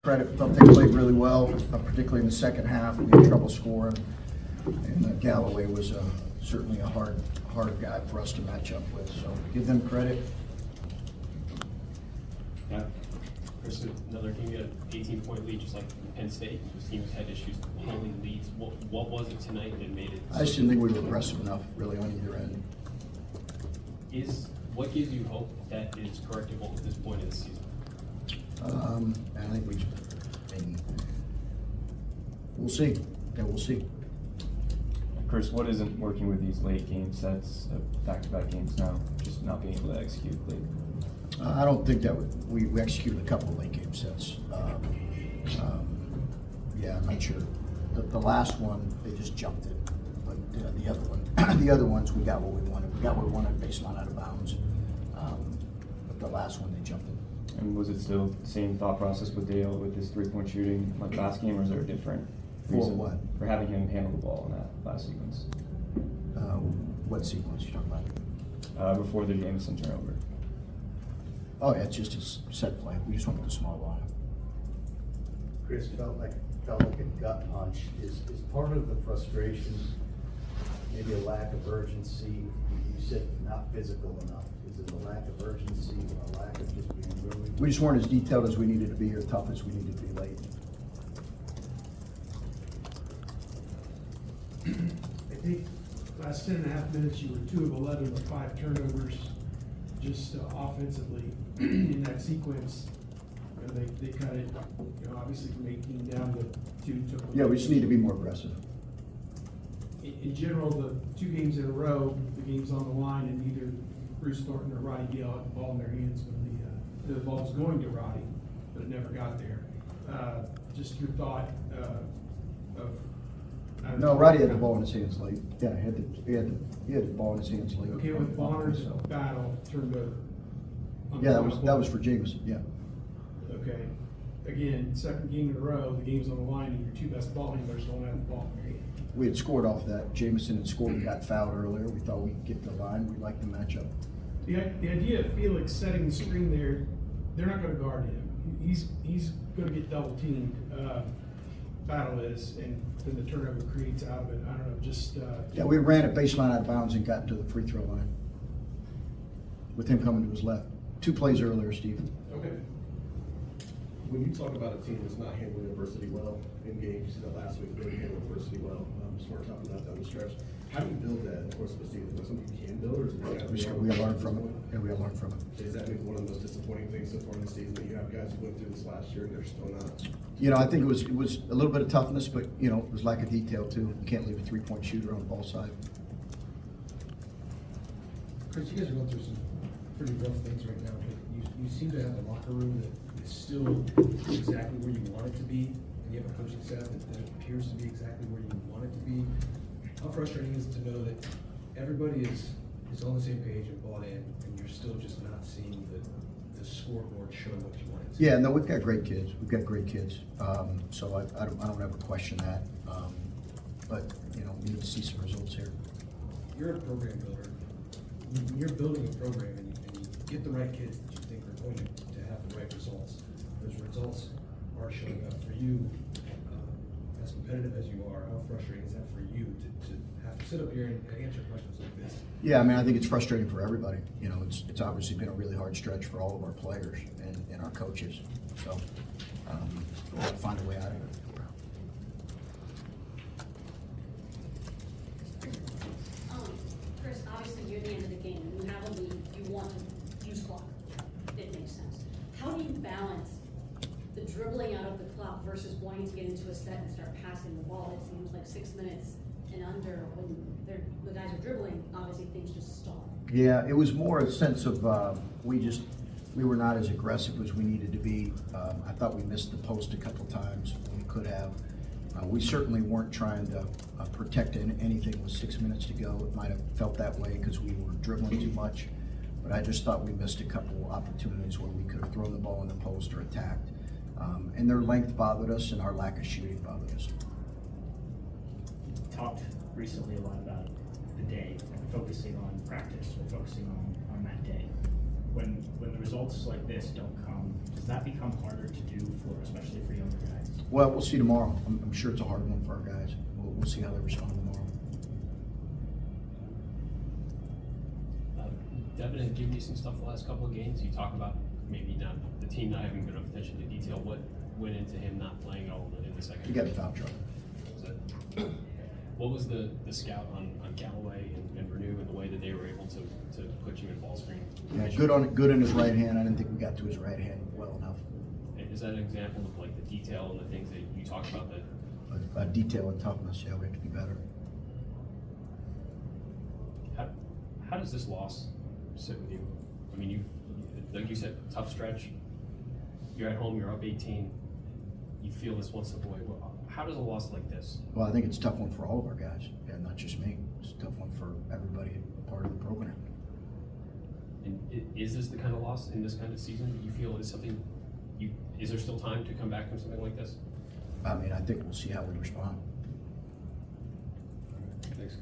Credit, thought they played really well, particularly in the second half. We had trouble scoring, and Galloway was certainly a hard guy for us to match up with. So give them credit. Yeah. Chris, another game, you had an 18-point lead, just like Penn State. Those teams had issues holding leads. What was it tonight that made it? I just didn't think we were aggressive enough, really, on either end. What gives you hope that it's correctable at this point in the season? I think we'll see. Yeah, we'll see. Chris, what isn't working with these late game sets, back-to-back games now, just not being able to execute late? I don't think that we executed a couple of late game sets. Yeah, I'm not sure. The last one, they just jumped it. But the other one, the other ones, we got what we wanted. We got what we wanted, baseline out of bounds. But the last one, they jumped it. And was it still the same thought process with Dale with his three-point shooting like last game, or is there a different reason what? for having him handle the ball in that last sequence? What sequence you talking about? Before the Jameson turnover. Oh, yeah, it's just a set play. We just went with the small ball. Chris, felt like a gut punch. Is part of the frustration maybe a lack of urgency? You said not physical enough. Is it a lack of urgency or a lack of just being really? We just weren't as detailed as we needed to be or tough as we needed to be late. I think last 10.5 minutes, you were 2 of 11 with 5 turnovers, just offensively in that sequence. You know, they cut it, you know, obviously from 18 down to 2. Yeah, we just need to be more aggressive. In general, the 2 games in a row, the game's on the line, and either Bruce Thornton or Roddy Gale had the ball in their hands when the ball was going to Roddy, but it never got there. Just your thought of. I don't No, know. Roddy had the ball in his hands late. Yeah, he had the ball in his hands late. Okay, with Bonner's battle turned over. Yeah, that was for Jameson. Yeah. Okay, again, second game in a row, the game's on the line, and your 2 best ball handlers don't have the ball in their hand. We had scored off that. Jameson had scored and got fouled earlier. We thought we could get the line. We liked the matchup. The idea of Felix setting the screen there, they're not going to guard him. He's going to get double teamed. Battle is, and then the turnover creates out of it. I don't know, just. Yeah, we ran it baseline out of bounds and got to the free throw line with him coming to his left. 2 plays earlier, Steve. Okay. When you talk about a team that's not handling adversity well in games, you said that last week, they handled adversity well. Just weren't tough enough down the stretch. How do you build that in the course of the season? Is that something you can build, or is it We learned from it. Yeah, we learned from it. Is that maybe one of the most disappointing things so far in the season, that you have guys who went through this last year and they're still not? You know, I think it was a little bit of toughness, but you know, it was lack of detail too. You can't leave a 3-point shooter on the ball side. Chris, you guys are going through some pretty rough things right now, but you seem to have a locker room that is still exactly where you want it to be, and you have a coaching staff that appears to be exactly where you want it to be. How frustrating is it to know that everybody is on the same page and bought in, and you're still just not seeing the scoreboard show what you want it to? Yeah, no, we've got great kids. We've got great kids. So I don't ever question that. But you know, we need to see some results here. You're a program builder. When you're building a program and you get the right kids that you think are going to have the right results, those results are showing up for you. As competitive as you are, how frustrating is that for you to have to sit up here and answer questions like this? Yeah, I mean, I think it's frustrating for everybody. You know, it's obviously been a really hard stretch for all of our players and our coaches. So we'll have to find a way out of it. Chris, obviously you're the end of the game. You have a lead. You want to use clock. It makes sense. How do you balance the dribbling out of the clock versus wanting to get into a set and start passing the ball? It seems like 6 minutes and under, when the guys are dribbling, obviously things just stall. Yeah, it was more a sense of we were not as aggressive as we needed to be. I thought we missed the post a couple times when we could have. We certainly weren't trying to protect anything with 6 minutes to go. It might have felt that way because we were dribbling too much, but I just thought we missed a couple opportunities where we could have thrown the ball in the post or attacked. And their length bothered us and our lack of shooting bothered us. Talked recently a lot about the day and focusing on practice or focusing on that day. When the results like this don't come, does that become harder to do for, especially for young Well, we'll see tomorrow. I'm sure it's a hard one for our guys. We'll see how they respond tomorrow. Devin had given you some stuff the last couple of games. You talk about maybe not, the team not having enough attention to detail. What went into him not playing at all in the second? He got a foul trouble. Was it- What was the scout on Callaway and Renew and the way that they were able to put you in ball screen? Yeah, good in his right hand. I didn't think we got to his right hand well enough. Is that an example of like the detail and the things that you talk about that? Detail and toughness, yeah, we have to be better. How does this loss sit with you? I mean, like you said, tough stretch. You're at home, you're up 18. You feel this one slip away. How does a loss like this? Well, I think it's a tough one for all of our guys, yeah, not just me. It's a tough one for everybody part of the program. And is this the kind of loss in this kind of season that you feel is something is there still time to come back from something like this? I mean, I think we'll see how we respond. Thanks.